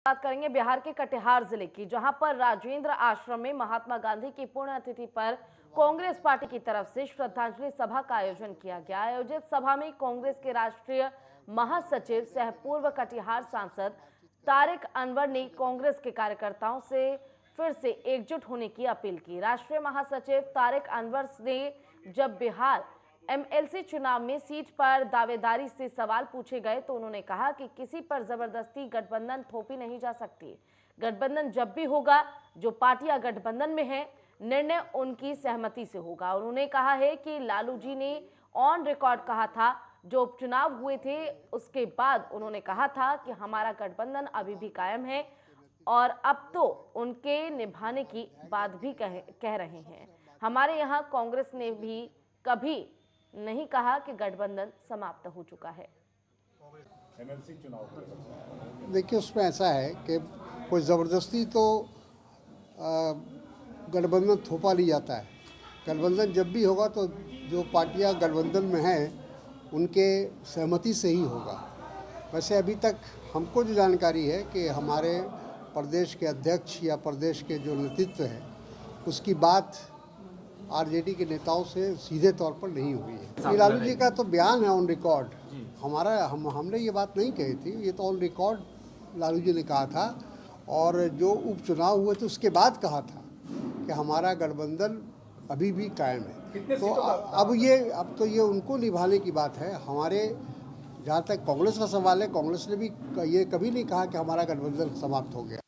बात करेंगे बिहार के कटिहार जिले की, जहां पर राजेंद्र आश्रम में महात्मा गांधी की पुण्यतिथि पर कांग्रेस पार्टी की तरफ से श्रद्धांजलि सभा का आयोजन किया गया। आयोजित सभा में कांग्रेस के राष्ट्रीय महासचिव सह पूर्व कटिहार सांसद तारिक अनवर ने कांग्रेस के कार्यकर्ताओं से फिर से एकजुट होने की अपील की। राष्ट्रीय महासचिव तारिक अनवर ने जब बिहार एमएलसी चुनाव में सीट पर दावेदारी से सवाल पूछे गए तो उन्होंने कहा कि किसी पर जबरदस्ती गठबंधन थोपी नहीं जा सकती। गठबंधन जब भी होगा, जो पार्टियां गठबंधन में हैं, निर्णय उनकी सहमति से होगा। उन्होंने कहा है कि लालू जी ने ऑन रिकॉर्ड कहा था, जो उपचुनाव हुए थे उसके बाद उन्होंने कहा था कि हमारा गठबंधन अभी भी कायम है और अब तो उनके निभाने की बात भी कह रहे हैं। हमारे यहाँ कांग्रेस ने भी कभी नहीं कहा कि गठबंधन समाप्त हो चुका है। एमएलसी चुनाव देखिए, उसमें ऐसा है कि कोई ज़बरदस्ती तो गठबंधन थोपा नहीं जाता है। गठबंधन जब भी होगा तो जो पार्टियां गठबंधन में हैं उनके सहमति से ही होगा। वैसे अभी तक हमको जो जानकारी है कि हमारे प्रदेश के अध्यक्ष या प्रदेश के जो नेतृत्व है उसकी बात आरजेडी के नेताओं से सीधे तौर पर नहीं हुई है। लालू जी का तो बयान है ऑन रिकॉर्ड, हमने ये बात नहीं कही थी, ये तो ऑन रिकॉर्ड लालू जी ने कहा था। और जो उपचुनाव हुए थे उसके बाद कहा था कि हमारा गठबंधन अभी भी कायम है। तो अब तो ये उनको निभाने की बात है। हमारे जहाँ तक कांग्रेस का सवाल है, कांग्रेस ने भी ये कभी नहीं कहा कि हमारा गठबंधन समाप्त हो गया।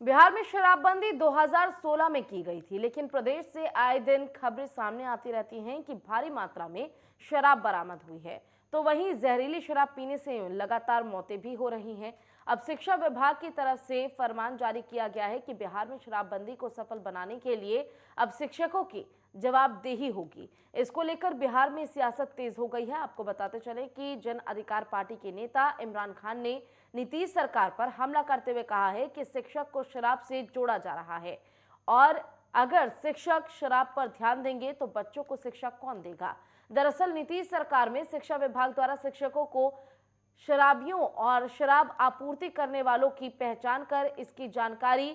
बिहार में शराबबंदी 2016 में की गई थी, लेकिन प्रदेश से आए दिन खबरें सामने आती रहती हैं कि भारी मात्रा में शराब बरामद हुई है, तो वहीं जहरीली शराब पीने से लगातार मौतें भी हो रही हैं। अब शिक्षा विभाग की तरफ से फरमान जारी किया गया है कि बिहार में शराबबंदी को सफल बनाने के लिए अब शिक्षकों की जवाबदेही होगी। इसको लेकर बिहार में सियासत तेज हो गई है। आपको बताते चले कि जन अधिकार पार्टी के नेता इमरान खान ने नीतीश सरकार पर हमला करते हुए कहा है कि शिक्षक को शराब से जोड़ा जा रहा है और अगर शिक्षक शराब पर ध्यान देंगे तो बच्चों को शिक्षा कौन देगा। दरअसल नीतीश सरकार में शिक्षा विभाग द्वारा शिक्षकों को शराबियों और शराब आपूर्ति करने वालों की पहचान कर इसकी जानकारी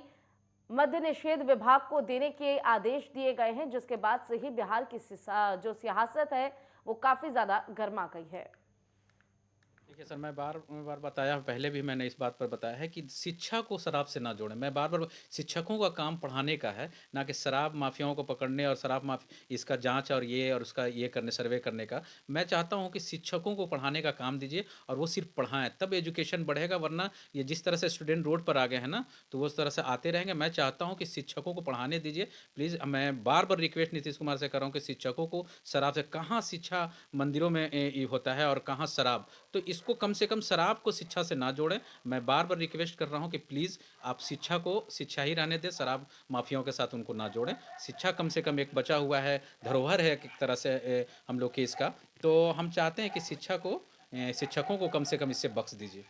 मद्य निषेध विभाग को देने के आदेश दिए गए हैं, जिसके बाद से ही बिहार की जो सियासत है वो काफी ज्यादा गर्मा गई है। देखिए सर, मैं बार बार बताया, पहले भी मैंने इस बात पर बताया है कि शिक्षा को शराब से ना जोड़ें। मैं बार बार शिक्षकों का काम पढ़ाने का है, ना कि शराब माफियाओं को पकड़ने और शराब इसका जांच और ये और उसका ये करने, सर्वे करने का। मैं चाहता हूं कि शिक्षकों को पढ़ाने का काम दीजिए और वो सिर्फ पढ़ाएं, तब एजुकेशन बढ़ेगा। वरना ये जिस तरह से स्टूडेंट रोड पर आ गए हैं ना, तो वो उस तरह से आते रहेंगे। मैं चाहता हूँ कि शिक्षकों को पढ़ाने दीजिए प्लीज़। मैं बार बार रिक्वेस्ट नीतीश कुमार से कर रहा हूँ कि शिक्षकों को शराब से, कहाँ शिक्षा मंदिरों में होता है और कहाँ शराब, तो इसको कम से कम शराब को शिक्षा से ना जोड़ें। मैं बार बार रिक्वेस्ट कर रहा हूं कि प्लीज़ आप शिक्षा को शिक्षा ही रहने दें, शराब माफियाओं के साथ उनको ना जोड़ें। शिक्षा कम से कम एक बचा हुआ है, धरोहर है एक तरह से हम लोग के इसका, तो हम चाहते हैं कि शिक्षकों को कम से कम इससे बख्श दीजिए।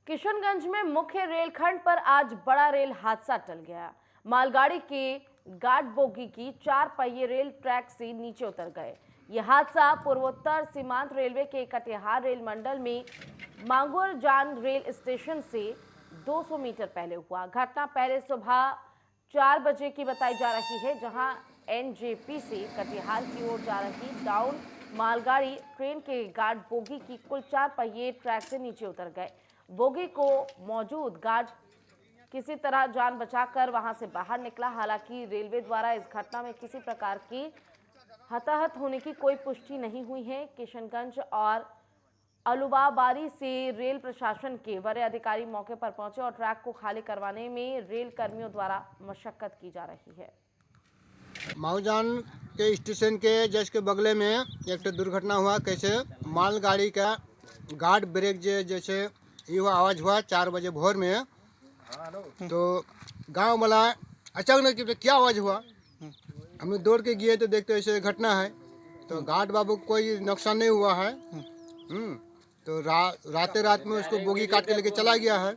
किशनगंज में मुख्य रेलखंड पर आज बड़ा रेल हादसा टल गया। मालगाड़ी के गार्ड बोगी की 4 पहिए रेल ट्रैक से नीचे उतर गए। यह हादसा पूर्वोत्तर सीमांत रेलवे के कटिहार रेल मंडल में मांगुरजान रेल स्टेशन से 200 मीटर पहले हुआ। घटना पहले सुबह 4 बजे की बताई जा रही है, जहां एनजेपी से कटिहार की ओर जा रही डाउन मालगाड़ी ट्रेन के गार्ड बोगी की कुल 4 पहिए ट्रैक से नीचे उतर गए। बोगी को मौजूद गार्ड किसी तरह जान बचाकर वहां से बाहर निकला। हालांकि रेलवे द्वारा इस घटना में किसी प्रकार की हताहत होने की कोई पुष्टि नहीं हुई है। किशनगंज और अलुवाबारी से रेल प्रशासन के वरीय अधिकारी मौके पर पहुंचे और ट्रैक को खाली करवाने में रेल कर्मियों द्वारा मशक्कत की जा रही है। माऊजान के स्टेशन के जस्ट के बगले में एक दुर्घटना हुआ। कैसे मालगाड़ी का गार्ड ब्रेक जैसे ये हुआ, आवाज़ हुआ 4 बजे भोर में। तो गांव वाला अचानक क्या आवाज़ हुआ, हम लोग दौड़ के गए तो देखते ऐसे घटना है। तो गार्ड बाबू को कोई नुकसान नहीं हुआ है। तो रात में उसको बोगी काट के लेके चला गया है।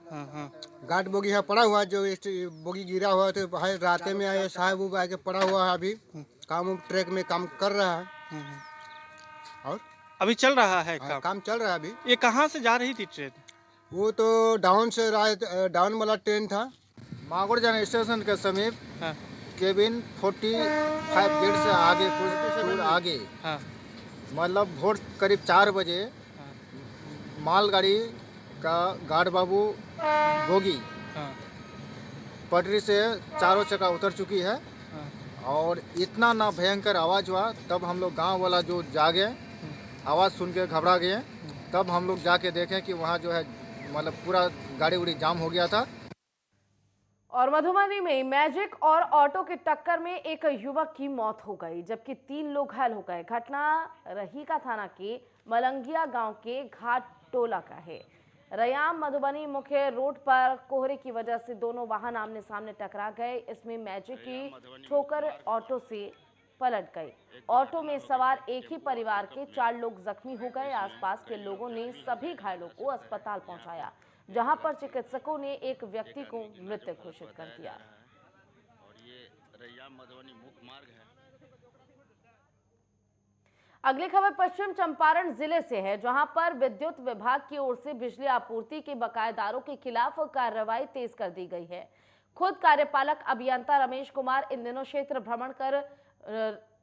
गार्ड बोगी यहाँ पड़ा हुआ, जो बोगी गिरा हुआ तो रात में आए साहब वो आके पड़ा हुआ है। अभी काम ट्रैक में काम कर रहा है और अभी चल रहा है काम चल रहा है अभी। ये कहाँ से जा रही थी ट्रेन? वो तो डाउन वाला ट्रेन था। मागुड़जान स्टेशन के समीप हाँ केबिन 45 गेट से आगे कुछ दूर आगे, हाँ मतलब भोर करीब 4 बजे हाँ मालगाड़ी का गार्ड बाबू बोगी हाँ पटरी से चारों चक्का उतर चुकी है हाँ और इतना ना भयंकर आवाज़ हुआ। तब हम लोग गांव वाला जो जागे, आवाज़ सुन के घबरा गए। तब हम लोग जाके देखें कि वहाँ जो है मतलब पूरा गाड़ी उड़ी जाम हो गया था। और मधुबनी में मैजिक और ऑटो की टक्कर में एक युवक की मौत हो गई, जबकि 3 लोग घायल हो गए। घटना रहीका थाना के मलंगिया गांव के घाट टोला का है। रयाम मधुबनी मुख्य रोड पर कोहरे की वजह से दोनों वाहन आमने सामने टकरा गए। इसमें मैजिक की ठोकर ऑटो से पलट गई। ऑटो में सवार एक ही परिवार के 4 लोग जख्मी हो गए। आसपास के लोगों ने सभी घायलों को अस्पताल पहुंचाया, जहां पर चिकित्सकों ने एक व्यक्ति को मृत घोषित कर दिया। और ये रैयाम मधुबनी मुख्य मार्ग है। अगली खबर पश्चिम चंपारण जिले से है, जहां पर विद्युत विभाग की ओर से बिजली आपूर्ति के बकायेदारों के खिलाफ कार्रवाई तेज कर दी गई है। खुद कार्यपालक अभियंता रमेश कुमार इन दिनों क्षेत्र भ्रमण कर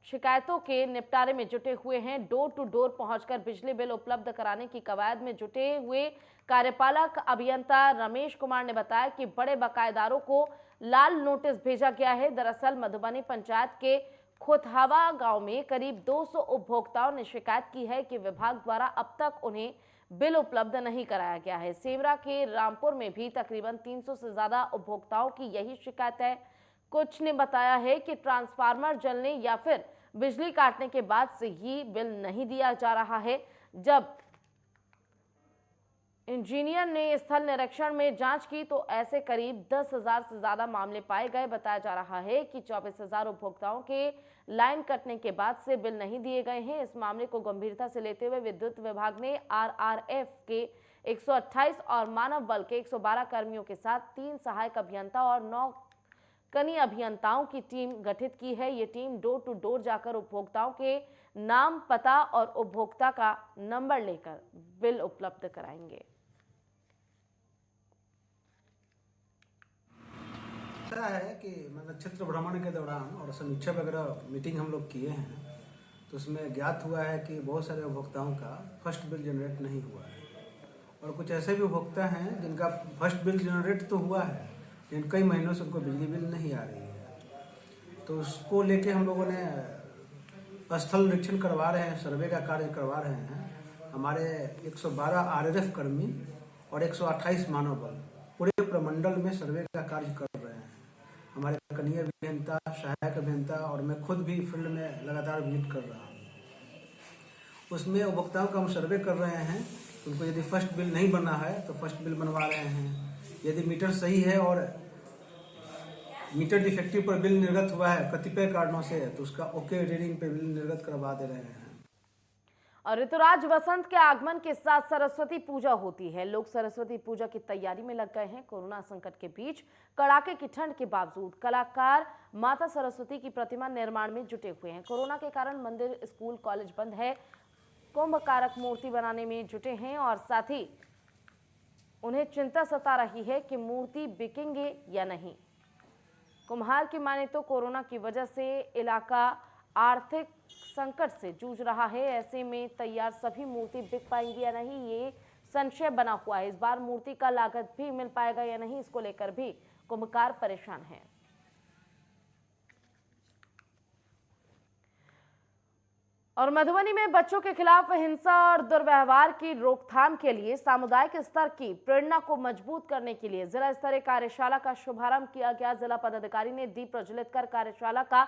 शिकायतों के निपटारे में जुटे हुए हैं। डोर टू डोर पहुंचकर बिजली बिल उपलब्ध कराने की कवायद में जुटे हुए कार्यपालक अभियंता रमेश कुमार ने बताया कि बड़े बकायेदारों को लाल नोटिस भेजा गया है। दरअसल मधुबनी पंचायत के खोथावा गांव में करीब 200 उपभोक्ताओं ने शिकायत की है कि विभाग द्वारा अब तक उन्हें बिल उपलब्ध नहीं कराया गया है। सेमरा के रामपुर में भी तकरीबन 300 से ज्यादा उपभोक्ताओं की यही शिकायत है। कुछ ने बताया है कि ट्रांसफार्मर जलने या फिर बिजली काटने के बाद से ही बिल नहीं दिया जा रहा है। जब इंजीनियर ने स्थल निरीक्षण में जांच की तो ऐसे करीब 10,000 से ज्यादा मामले पाए गए। बताया जा रहा है कि 24,000 उपभोक्ताओं के लाइन कटने के बाद से बिल नहीं दिए गए हैं। इस मामले को गंभीरता से लेते हुए विद्युत विभाग ने आरआरएफ के 128 और मानव बल के 112 कर्मियों के साथ 3 सहायक अभियंता और 9 कनीय अभियंताओं की टीम गठित की है। ये टीम डोर टू डोर जाकर उपभोक्ताओं के नाम, पता और उपभोक्ता का नंबर लेकर बिल उपलब्ध कराएंगे। ऐसा है कि मतलब क्षेत्र भ्रमण के दौरान और समीक्षा वगैरह मीटिंग हम लोग किए हैं, तो उसमें ज्ञात हुआ है कि बहुत सारे उपभोक्ताओं का फर्स्ट बिल जनरेट नहीं हुआ है और कुछ ऐसे भी उपभोक्ता हैं जिनका फर्स्ट बिल जनरेट तो हुआ है लेकिन कई महीनों से उनको बिजली बिल नहीं आ रही है। तो उसको लेके हम लोगों ने स्थल निरीक्षण करवा रहे हैं, सर्वे का कार्य करवा रहे हैं। हमारे 112 आरआरएफ कर्मी और 128 मानव बल पूरे प्रमंडल में सर्वे का कार्य कर रहे हैं। हमारे कनीय अभियंता, सहायक अभियंता और मैं खुद भी फील्ड में लगातार विजिट कर रहा हूँ। उसमें उपभोक्ताओं का हम सर्वे कर रहे हैं। उनको यदि फर्स्ट बिल नहीं बना है तो फर्स्ट बिल बनवा रहे हैं। यदि मीटर सही है और मीटर डिफेक्टिव पर बिल निर्गत हुआ है कतिपय कारणों से, तो उसका ओके रीडिंग पे बिल निर्गत करवा दे रहे हैं। और ऋतुराज वसंत के आगमन के साथ सरस्वती पूजा होती है। लोग सरस्वती पूजा की तैयारी में लग गए हैं। कोरोना संकट के बीच कड़ाके की ठंड के बावजूद कलाकार माता सरस्वती की प्रतिमा निर्माण में जुटे हुए हैं। कोरोना के कारण मंदिर, स्कूल, कॉलेज बंद है। कुंभकारक मूर्ति बनाने में जुटे हैं और साथ ही उन्हें चिंता सता रही है कि मूर्ति बिकेंगे या नहीं। कुम्हार की माने तो कोरोना की वजह से इलाका आर्थिक संकट से जूझ रहा है। ऐसे में तैयार सभी मूर्ति बिक पाएंगी या नहीं, ये संशय बना हुआ है। इस बार मूर्ति का लागत भी मिल पाएगा या नहीं, इसको लेकर भी कुम्भकार परेशान हैं। और मधुबनी में बच्चों के खिलाफ हिंसा और दुर्व्यवहार की रोकथाम के लिए सामुदायिक स्तर की प्रेरणा को मजबूत करने के लिए जिला स्तरीय कार्यशाला का शुभारंभ किया गया। जिला पदाधिकारी ने दीप प्रज्वलित कर कार्यशाला का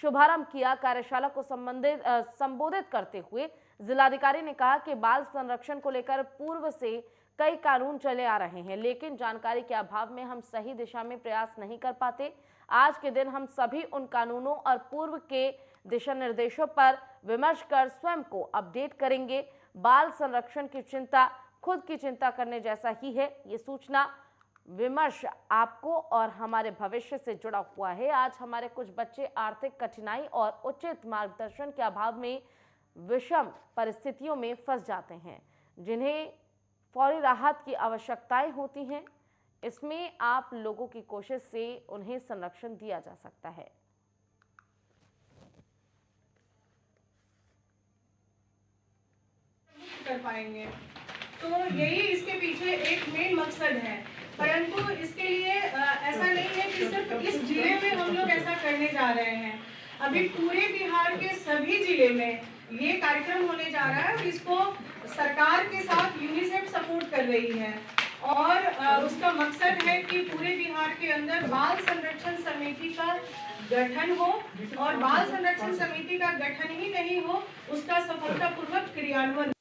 शुभारंभ किया। कार्यशाला को संबोधित करते हुए जिलाधिकारी ने कहा कि बाल संरक्षण को लेकर पूर्व से कई कानून चले आ रहे हैं, लेकिन जानकारी के अभाव में हम सही दिशा में प्रयास नहीं कर पाते। आज के दिन हम सभी उन कानूनों और पूर्व के दिशा निर्देशों पर विमर्श कर स्वयं को अपडेट करेंगे। बाल संरक्षण की चिंता खुद की चिंता करने जैसा ही है। ये सूचना विमर्श आपको और हमारे भविष्य से जुड़ा हुआ है। आज हमारे कुछ बच्चे आर्थिक कठिनाई और उचित मार्गदर्शन के अभाव में विषम परिस्थितियों में फंस जाते हैं, जिन्हें फौरी राहत की आवश्यकताएं होती हैं। इसमें आप लोगों की कोशिश से उन्हें संरक्षण दिया जा सकता है। कर पाएंगे, तो यही इसके पीछे एक मेन मकसद है। परंतु इसके लिए ऐसा नहीं है कि सिर्फ इस जिले में हम लोग ऐसा करने जा रहे हैं। अभी पूरे बिहार के सभी जिले में ये कार्यक्रम होने जा रहा है और इसको सरकार के साथ यूनिसेफ सपोर्ट कर रही है और उसका मकसद है कि पूरे बिहार के अंदर बाल संरक्षण समिति का गठन हो और बाल संरक्षण समिति का गठन ही नहीं हो, उसका सफलतापूर्वक क्रियान्वयन।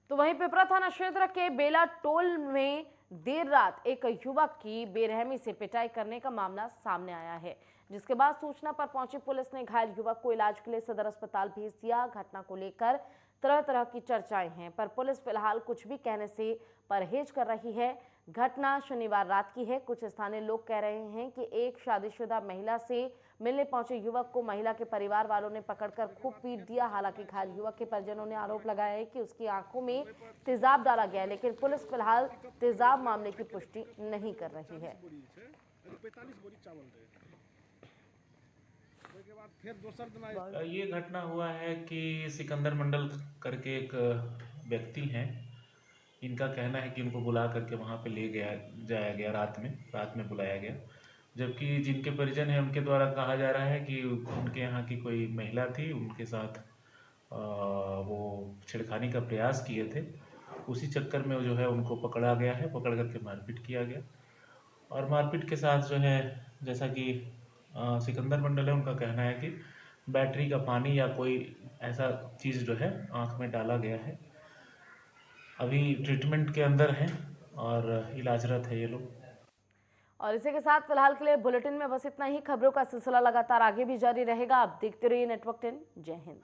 तो वहीं पिपरा थाना क्षेत्र के बेला टोल में देर रात एक युवक की बेरहमी से पिटाई करने का मामला सामने आया है, जिसके बाद सूचना पर पहुंची पुलिस ने घायल युवक को इलाज के लिए सदर अस्पताल भेज दिया। घटना को लेकर तरह तरह की चर्चाएं हैं, पर पुलिस फिलहाल कुछ भी कहने से परहेज कर रही है। घटना शनिवार रात की है। कुछ स्थानीय लोग कह रहे हैं कि एक शादीशुदा महिला से मिलने पहुंचे युवक को महिला के परिवार वालों ने पकड़कर खूब पीट दिया। हालांकि घायल युवक के परिजनों ने आरोप लगाया है कि उसकी आंखों में तेजाब डाला गया है, लेकिन पुलिस फिलहाल तेजाब मामले की पुष्टि नहीं कर रही है। ये घटना हुआ है कि सिकंदर मंडल करके एक व्यक्ति हैं, इनका कहना है कि उनको बुला करके वहाँ पे ले जाया गया रात में बुलाया गया, जबकि जिनके परिजन हैं उनके द्वारा कहा जा रहा है कि उनके यहाँ की कोई महिला थी, उनके साथ वो छेड़खानी का प्रयास किए थे। उसी चक्कर में जो है उनको पकड़ा गया है, पकड़ करके मारपीट किया गया और मारपीट के साथ जो है, जैसा कि सिकंदर मंडल है, उनका कहना है कि बैटरी का पानी या कोई ऐसा चीज़ जो है आँख में डाला गया है। अभी ट्रीटमेंट के अंदर हैं और इलाजरत है ये लोग। और इसी के साथ फिलहाल के लिए बुलेटिन में बस इतना ही। खबरों का सिलसिला लगातार आगे भी जारी रहेगा। आप देखते रहिए नेटवर्क 10। जय हिंद।